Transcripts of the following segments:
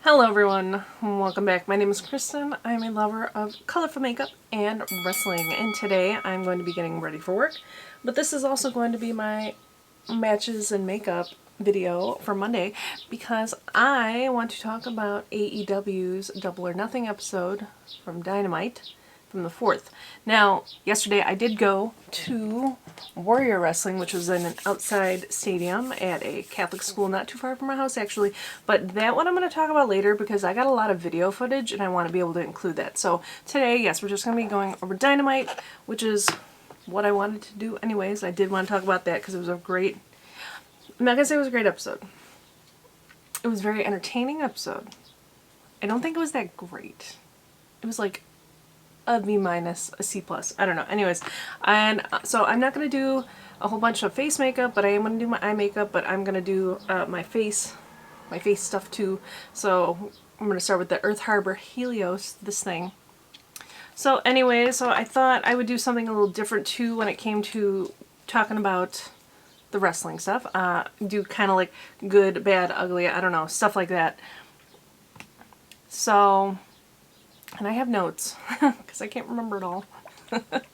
Hello everyone, welcome back. My name is Kristen. I'm a lover of colorful makeup and wrestling, and today I'm going to be getting ready for work, but this is also going to be my matches and makeup video for Monday because I want to talk about AEW's Double or Nothing episode from Dynamite from the 4th. Now, yesterday I did go to Warrior Wrestling, which was in an outside stadium at a Catholic school not too far from my house actually, but that one I'm going to talk about later because I got a lot of video footage and I want to be able to include that. So today, yes, we're just going to be going over Dynamite, which is what I wanted to do anyways. I did want to talk about that because it was a great, I'm not going to say it was a great episode. It was a very entertaining episode. I don't think it was that great. It was like a B minus, a C plus. I don't know. Anyways, and so I'm not going to do a whole bunch of face makeup, but I am going to do my eye makeup, but I'm going to do my face stuff too. So I'm going to start with the Earth Harbor Helios, this thing. So anyway, so I thought I would do something a little different too when it came to talking about the wrestling stuff. Do kind of like good, bad, ugly, I don't know, stuff like that. So, and I have notes because I can't remember it all. But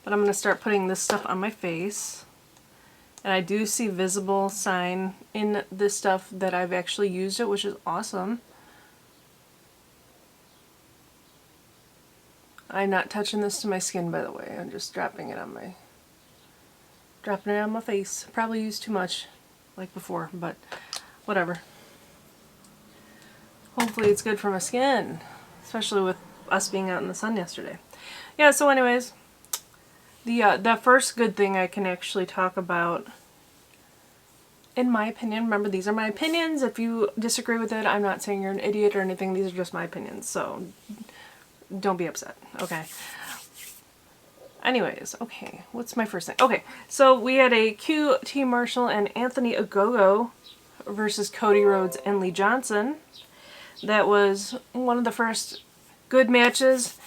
I'm going to start putting this stuff on my face. And I do see visible sign in this stuff that I've actually used it, which is awesome. I'm not touching this to my skin, by the way. I'm just dropping it on my face. Probably used too much like before, but whatever. Hopefully it's good for my skin, especially with us being out in the sun yesterday. Yeah, so anyways, the first good thing I can actually talk about, in my opinion, remember these are my opinions. If you disagree with it, I'm not saying you're an idiot or anything. These are just my opinions, so don't be upset, okay? Anyways, okay, what's my first thing? Okay, so we had a QT Marshall and Anthony Ogogo versus Cody Rhodes and Lee Johnson. That was one of the first good matches,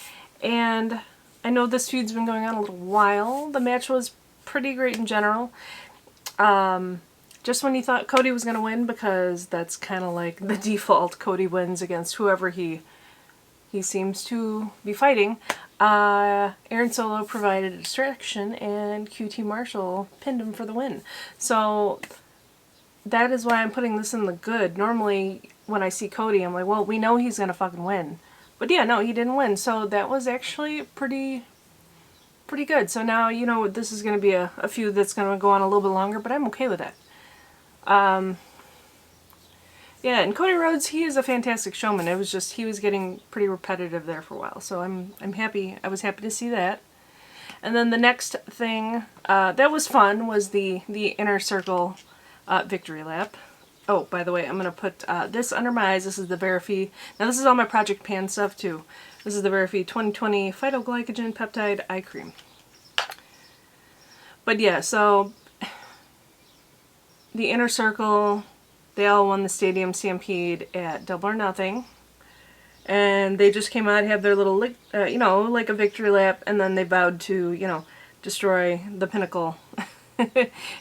and I know this feud's been going on a little while. The match was pretty great in general. Just when you thought Cody was going to win, because that's kind of like the default, Cody wins against whoever he seems to be fighting. Aaron Solo provided a distraction, and QT Marshall pinned him for the win. So that is why I'm putting this in the good. Normally, when I see Cody, I'm like, well, we know he's going to fucking win. But yeah, no, he didn't win. So that was actually pretty good. So now, you know, this is going to be a feud that's going to go on a little bit longer, but I'm okay with that. Yeah, and Cody Rhodes, he is a fantastic showman. It was just, he was getting pretty repetitive there for a while. So I'm happy. I was happy to see that. And then the next thing that was fun was the Inner Circle victory lap. Oh, by the way, I'm going to put this under my eyes. This is the Verify. Now, this is all my Project Pan stuff, too. This is the Verify 2020 Phytoglycogen Peptide Eye Cream. But yeah, so the Inner Circle, they all won the Stadium Stampede at Double or Nothing. And they just came out, have their little, you know, like a victory lap, and then they vowed to, you know, destroy the Pinnacle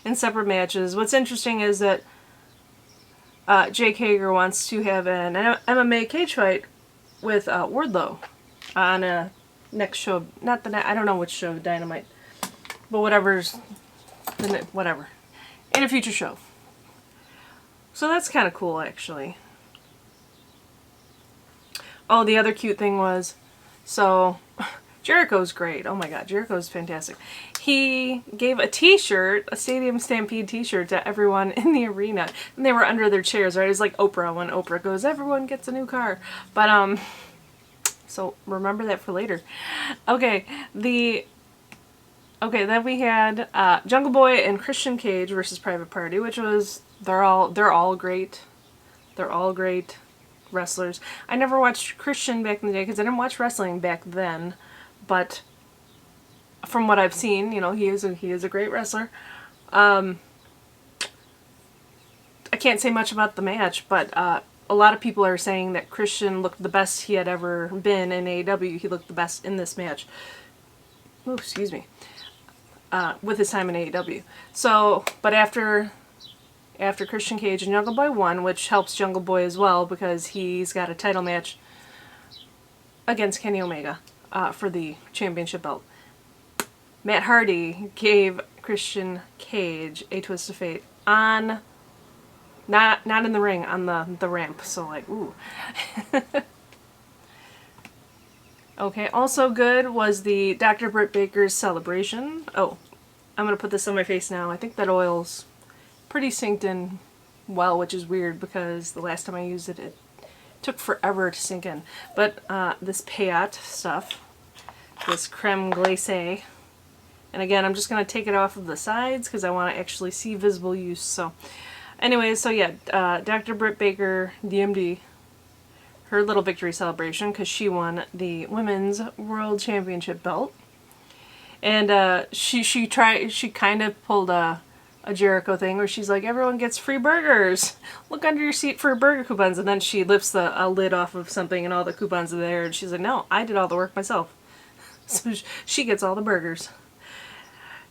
in separate matches. What's interesting is that Jake Hager wants to have an MMA cage fight with Wardlow on a next show. I don't know which show, Dynamite, but whatever, in a future show. So that's kind of cool, actually. Oh, the other cute thing was, so Jericho's great. Oh my god, Jericho's fantastic. He gave a t-shirt, a Stadium Stampede t-shirt to everyone in the arena. And they were under their chairs, right? It was like Oprah when Oprah goes, everyone gets a new car. But, so remember that for later. Okay, then we had Jungle Boy and Christian Cage versus Private Party, which was, they're all great. They're all great wrestlers. I never watched Christian back in the day because I didn't watch wrestling back then, but from what I've seen, you know, he is a great wrestler. I can't say much about the match, but a lot of people are saying that Christian looked the best he had ever been in AEW. He looked the best in this match. Oh, excuse me. With his time in AEW. So, but after after Christian Cage and Jungle Boy won, which helps Jungle Boy as well because he's got a title match against Kenny Omega for the championship belt. Matt Hardy gave Christian Cage a twist of fate on, not in the ring, on the ramp. So like, ooh. Okay, also good was the Dr. Britt Baker's celebration. Oh, I'm going to put this on my face now. I think that oil's pretty synced in well, which is weird because the last time I used it, it took forever to sink in. But this Payot stuff, this creme glacé, and again, I'm just going to take it off of the sides because I want to actually see visible use. So anyways, so yeah, Dr. Britt Baker, DMD, her little victory celebration because she won the Women's World Championship belt. And she kind of pulled a Jericho thing where she's like, everyone gets free burgers. Look under your seat for burger coupons. And then she lifts the lid off of something and all the coupons are there. And she's like, no, I did all the work myself. So she gets all the burgers.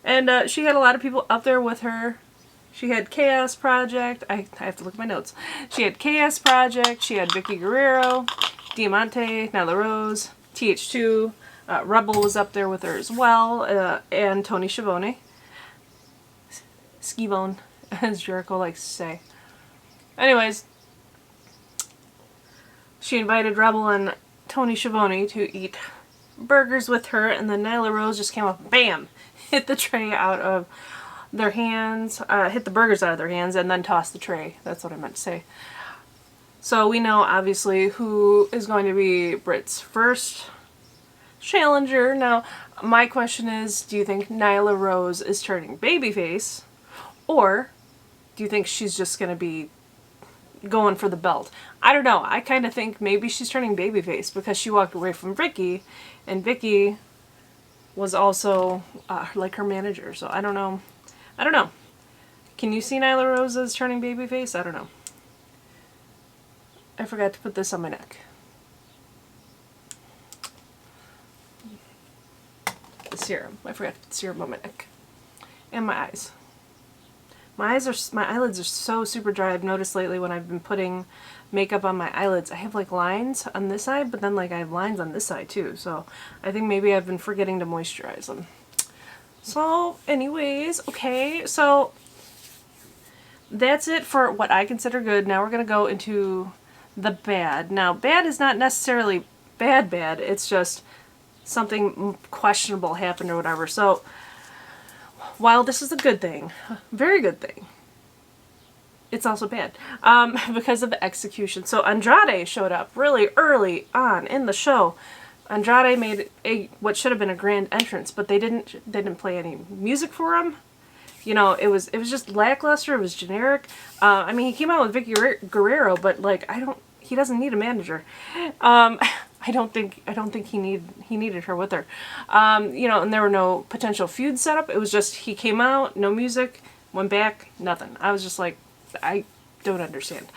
And she had a lot of people up there with her. She had Chaos Project. I have to look at my notes. She had Chaos Project. She had Vicky Guerrero, Diamante, Nyla Rose, TH2. Rebel was up there with her as well. And Tony Schiavone. Skivone, as Jericho likes to say. Anyways, she invited Rebel and Tony Schiavone to eat burgers with her, and then Nyla Rose just came up, bam, hit the tray out of their hands, hit the burgers out of their hands, and then tossed the tray. That's what I meant to say. So we know, obviously, who is going to be Britt's first challenger. Now, my question is, do you think Nyla Rose is turning babyface? Or do you think she's just going to be going for the belt? I don't know. I kind of think maybe she's turning babyface because she walked away from Vicky, and Vicky was also like her manager. So I don't know. I don't know. Can you see Nyla Rose as turning babyface? I don't know. I forgot to put this on my neck. The serum. I forgot to put the serum on my neck. And my eyes. My eyelids are so super dry. I've noticed lately when I've been putting makeup on my eyelids, I have like lines on this side, but then like I have lines on this side too. So I think maybe I've been forgetting to moisturize them. So anyways, okay, so that's it for what I consider good. Now we're going to go into the bad. Now, bad is not necessarily bad, it's just something questionable happened or whatever. So while this is a good thing, very good thing, it's also bad because of the execution. So Andrade showed up really early on in the show. Andrade made what should have been a grand entrance, but they didn't play any music for him. You know, it was just lackluster. It was generic. I mean, he came out with Vicky Guerrero, but like he doesn't need a manager. I don't think he needed her with her. You know, and there were no potential feuds set up. It was just he came out, no music, went back, nothing. I was just like, I don't understand.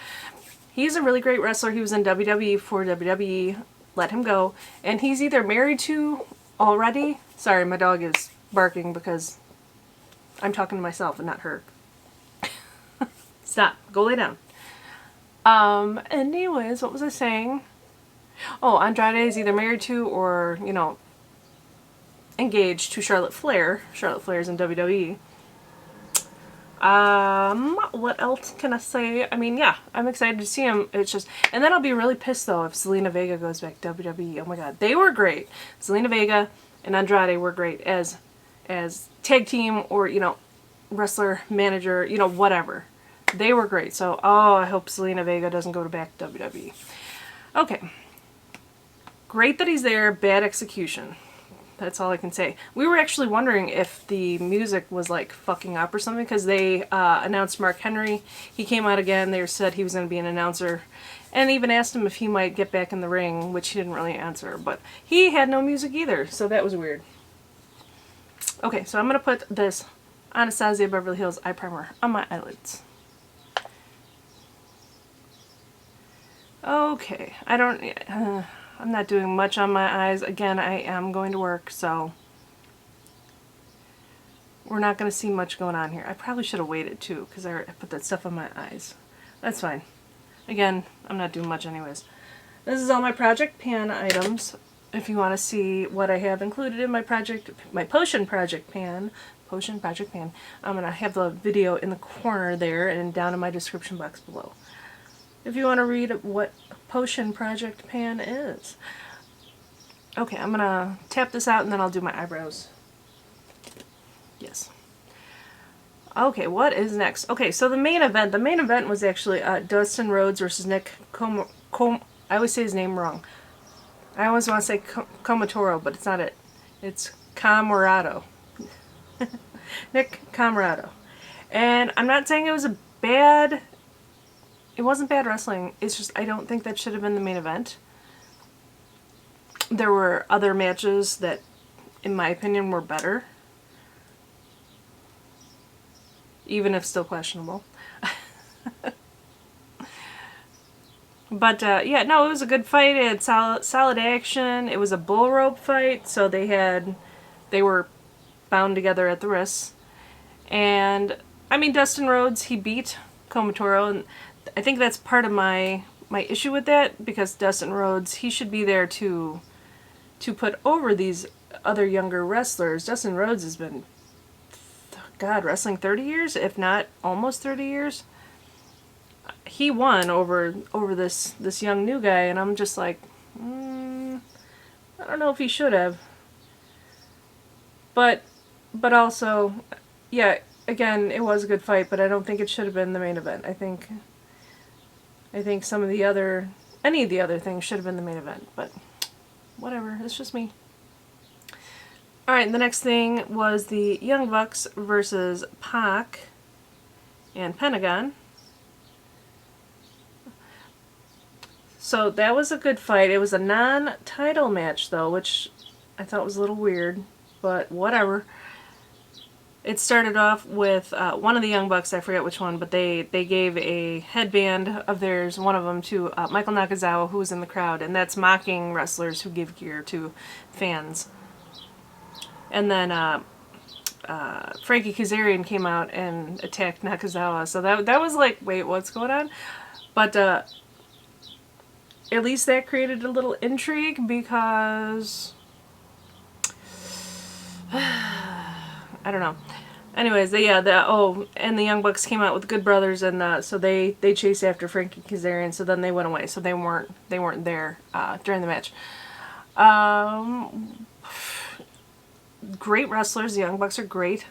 He's a really great wrestler. He was in WWE before WWE let him go, and he's either married to already. Sorry, my dog is barking because I'm talking to myself and not her. Stop. Go lay down. Anyways, what was I saying? Oh, Andrade is either married to or, you know, engaged to Charlotte Flair. Charlotte Flair's in WWE. What else can I say? I mean, yeah, I'm excited to see him. It's just, and then I'll be really pissed though if Zelina Vega goes back to WWE. Oh my god, they were great. Zelina Vega and Andrade were great as tag team or, you know, wrestler, manager, you know, whatever. They were great. So, oh, I hope Zelina Vega doesn't go back to WWE. Okay. Great that he's there, bad execution. That's all I can say. We were actually wondering if the music was like fucking up or something because they announced Mark Henry. He came out again. They said he was going to be an announcer and even asked him if he might get back in the ring, which he didn't really answer. But he had no music either, so that was weird. Okay, so I'm going to put this Anastasia Beverly Hills eye primer on my eyelids. Okay, I'm not doing much on my eyes. Again, I am going to work, so we're not going to see much going on here. I probably should have waited too, because I put that stuff on my eyes. That's fine. Again, I'm not doing much anyways. This is all my project pan items. If you want to see what I have included in my potion project pan, I'm going to have the video in the corner there and down in my description box below. If you want to read what potion project pan is. Okay, I'm going to tap this out and then I'll do my eyebrows. Yes. Okay, what is next? Okay, so the main event was actually Dustin Rhodes versus Nick I always say his name wrong. I always want to say Comotoro, but it's not it. It's Camarado. Nick Camarado. And I'm not saying it wasn't bad wrestling. It's just I don't think that should have been the main event. There were other matches that, in my opinion, were better. Even if still questionable. But yeah, no, it was a good fight. It had solid action. It was a bull rope fight, so they were bound together at the wrists. And I mean, Dustin Rhodes, he beat Comotoro, and I think that's part of my issue with that, because Dustin Rhodes, he should be there to put over these other younger wrestlers. Dustin Rhodes has been, God, wrestling 30 years, if not almost 30 years. He won over this young new guy, and I'm just like, I don't know if he should have. But also, yeah, again, it was a good fight, but I don't think it should have been the main event. I think any of the other things should have been the main event, but whatever, it's just me. Alright, the next thing was the Young Bucks versus Pac and Pentagon. So that was a good fight. It was a non-title match though, which I thought was a little weird, but whatever. It started off with one of the Young Bucks, I forget which one, but they gave a headband of theirs, one of them, to Michael Nakazawa, who was in the crowd, and that's mocking wrestlers who give gear to fans. And then Frankie Kazarian came out and attacked Nakazawa, so that was like, wait, what's going on? But at least that created a little intrigue, because I don't know. Anyways, and the Young Bucks came out with Good Brothers, and so they chased after Frankie Kazarian. So then they went away. So they weren't there during the match. Great wrestlers. The Young Bucks are great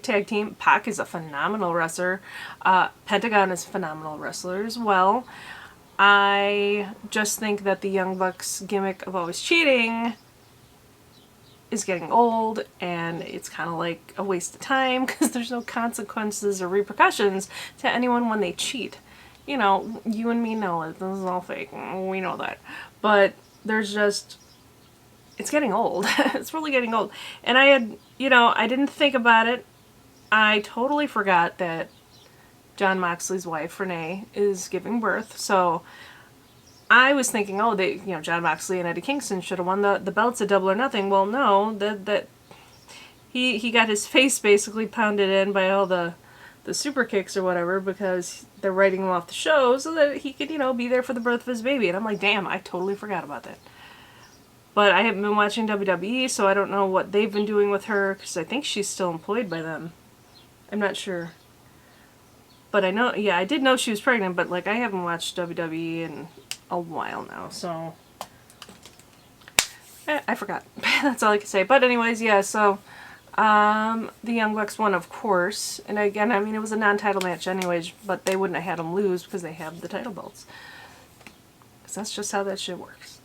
tag team. Pac is a phenomenal wrestler. Pentagon is a phenomenal wrestler as well. I just think that the Young Bucks gimmick of always cheating is getting old, and it's kind of like a waste of time, because there's no consequences or repercussions to anyone when they cheat. You know, you and me know it. This is all fake. We know that. But there's just, it's getting old. It's really getting old. And I didn't think about it. I totally forgot that Jon Moxley's wife, Renee, is giving birth. So I was thinking, Jon Moxley and Eddie Kingston should have won the belts at Double or Nothing. Well, no, that he got his face basically pounded in by all the super kicks or whatever, because they're writing him off the show so that he could, be there for the birth of his baby. And I'm like, damn, I totally forgot about that. But I haven't been watching WWE, so I don't know what they've been doing with her, because I think she's still employed by them. I'm not sure. But I know, I did know she was pregnant, but like I haven't watched WWE in a while now, so I forgot. That's all I can say. But anyways, so the Young Bucks won, of course. And again, I mean, it was a non-title match anyways, but they wouldn't have had them lose because they have the title belts. Because that's just how that shit works.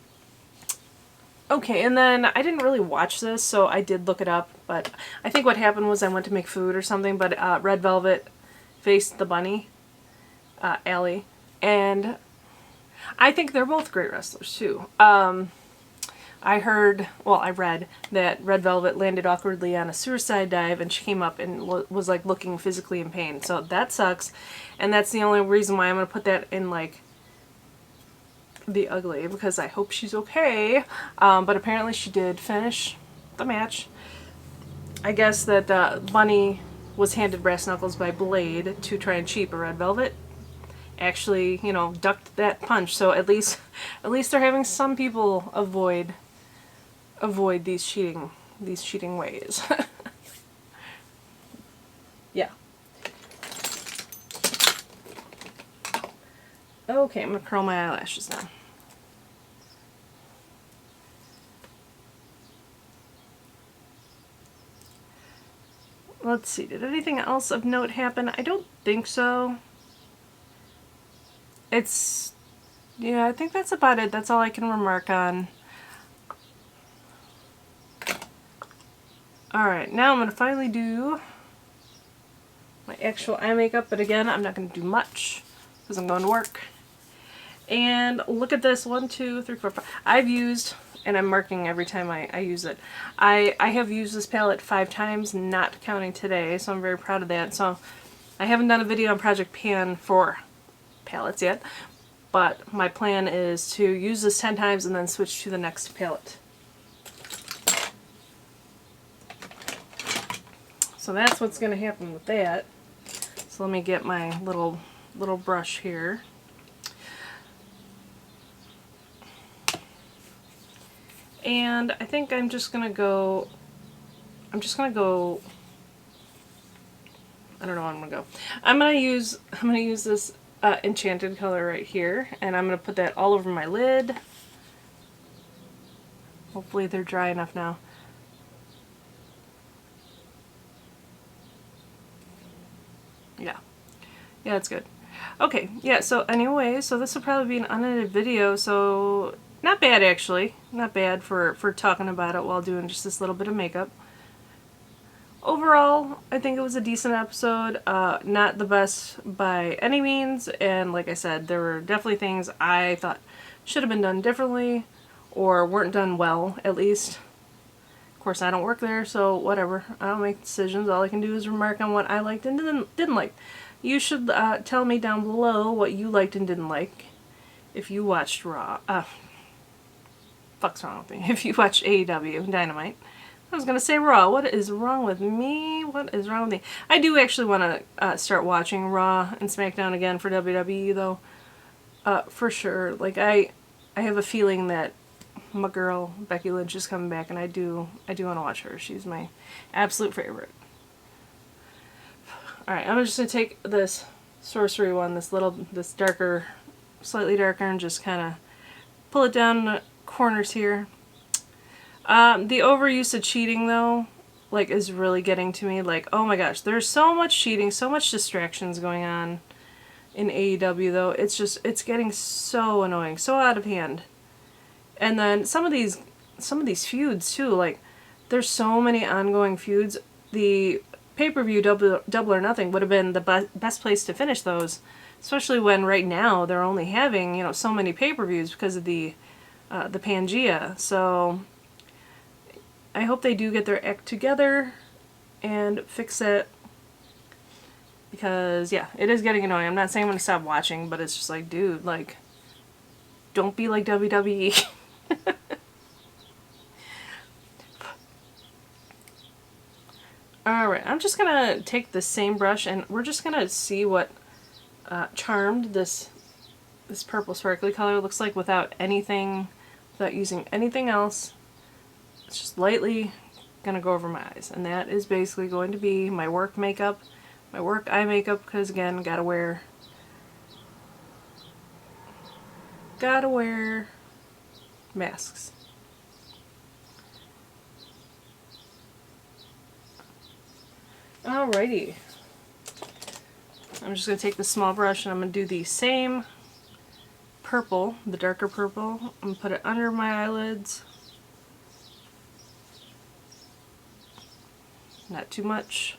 Okay, and then I didn't really watch this, so I did look it up, but I think what happened was I went to make food or something, but Red Velvet faced the Bunny, Allie, and I think they're both great wrestlers too. I read that Red Velvet landed awkwardly on a suicide dive, and she came up and was like looking physically in pain, so that sucks, and that's the only reason why I'm going to put that in like the ugly, because I hope she's okay. But apparently she did finish the match. I guess that Bunny was handed brass knuckles by Blade to try and cheat, but Red Velvet actually, you know, ducked that punch. So at least they're having some people avoid these cheating ways. Yeah. Okay, I'm gonna curl my eyelashes now. Let's see, did anything else of note happen? I don't think so. Yeah, I think that's about it. That's all I can remark on. Alright, now I'm going to finally do my actual eye makeup, but again, I'm not going to do much because I'm going to work. And look at this, 1, 2, 3, 4, 5. I've used, and I'm marking every time I use it, I have used this palette 5 times, not counting today, so I'm very proud of that. So I haven't done a video on Project Pan for palettes yet, but my plan is to use this 10 times and then switch to the next palette. So that's what's going to happen with that. So let me get my little brush here. And I think I'm just going to go, I don't know what I'm going to go. I'm going to use this Enchanted color right here, and I'm going to put that all over my lid. Hopefully they're dry enough now. Yeah, it's good. Okay, yeah, so anyway, so this will probably be an unedited video, so not bad actually. Not bad for talking about it while doing just this little bit of makeup. Overall, I think it was a decent episode. Not the best by any means, and like I said, there were definitely things I thought should have been done differently, or weren't done well, at least. Of course, I don't work there, so whatever. I don't make decisions. All I can do is remark on what I liked and didn't like. You should tell me down below what you liked and didn't like if you watched Raw. Fuck's wrong with me? If you watched AEW Dynamite. I was going to say Raw. What is wrong with me? What is wrong with me? I do actually want to start watching Raw and SmackDown again for WWE, though. For sure. Like, I have a feeling that my girl, Becky Lynch, is coming back, and I do want to watch her. She's my absolute favorite. Alright, I'm just going to take this sorcery one, this darker, slightly darker, and just kind of pull it down in the corners here. The overuse of cheating, though, like, is really getting to me. Like, oh my gosh, there's so much cheating, so much distractions going on in AEW, though. It's getting so annoying, so out of hand. And then some of these feuds, too, like, there's so many ongoing feuds. The pay-per-view Double or Nothing would have been the best place to finish those, especially when right now they're only having, you know, so many pay-per-views because of the Pangea. So I hope they do get their act together and fix it, because, yeah, it is getting annoying. I'm not saying I'm going to stop watching, but it's just like, dude, like, don't be like WWE. Alright, I'm just going to take the same brush, and we're just going to see what Charmed, this purple sparkly color, looks like without using anything else. It's just lightly going to go over my eyes, and that is basically going to be my work makeup, my work eye makeup, because again, gotta wear masks. Alrighty. I'm just going to take the small brush and I'm going to do the same purple, the darker purple. I'm going to put it under my eyelids. Not too much.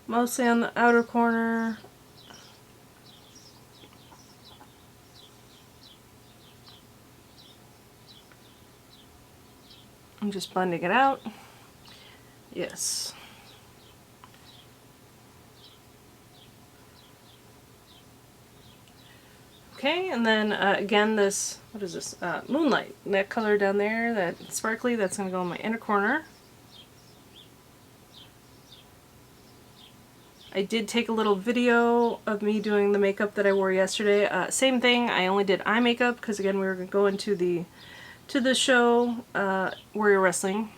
Mostly on the outer corner. I'm just blending it out. Yes. Okay, and then again this, what is this? Moonlight. That color down there, that sparkly, that's going to go in my inner corner. I did take a little video of me doing the makeup that I wore yesterday. Same thing, I only did eye makeup because again we were going to go into the show Warrior Wrestling,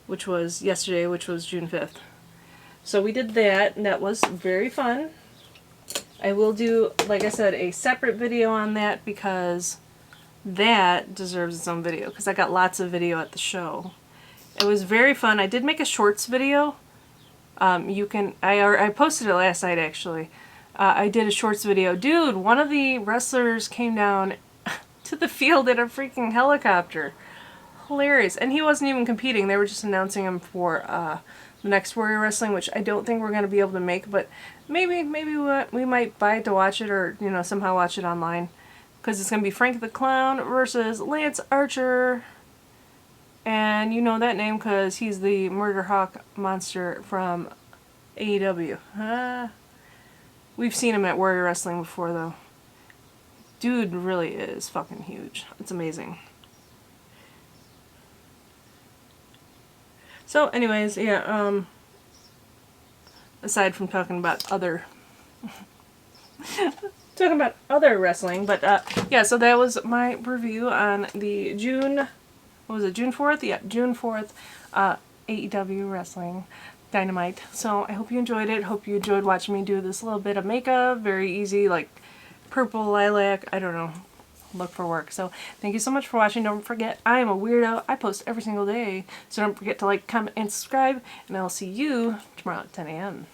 which was yesterday, which was June 5th. So we did that, and that was very fun. I will do, like I said, a separate video on that because that deserves its own video because I got lots of video at the show. It was very fun. I did make a shorts video. I posted it last night actually. I did a shorts video. Dude, one of the wrestlers came down to the field in a freaking helicopter. Hilarious. And he wasn't even competing. They were just announcing him for the next Warrior Wrestling, which I don't think we're going to be able to make, but maybe we might buy it to watch it or, you know, somehow watch it online. Because it's going to be Frank the Clown versus Lance Archer. And you know that name because he's the Murder Hawk monster from AEW. We've seen him at Warrior Wrestling before, though. Dude really is fucking huge. It's amazing. So, anyways, yeah, aside from talking about other... talking about other wrestling, but, yeah, so that was my review on the June... What was it, June 4th? Yeah, June 4th, AEW Wrestling Dynamite. So I hope you enjoyed it. Hope you enjoyed watching me do this little bit of makeup. Very easy, like purple lilac, I don't know, look for work. So thank you so much for watching. Don't forget, I am a weirdo. I post every single day. So don't forget to like, comment, and subscribe. And I'll see you tomorrow at 10 a.m.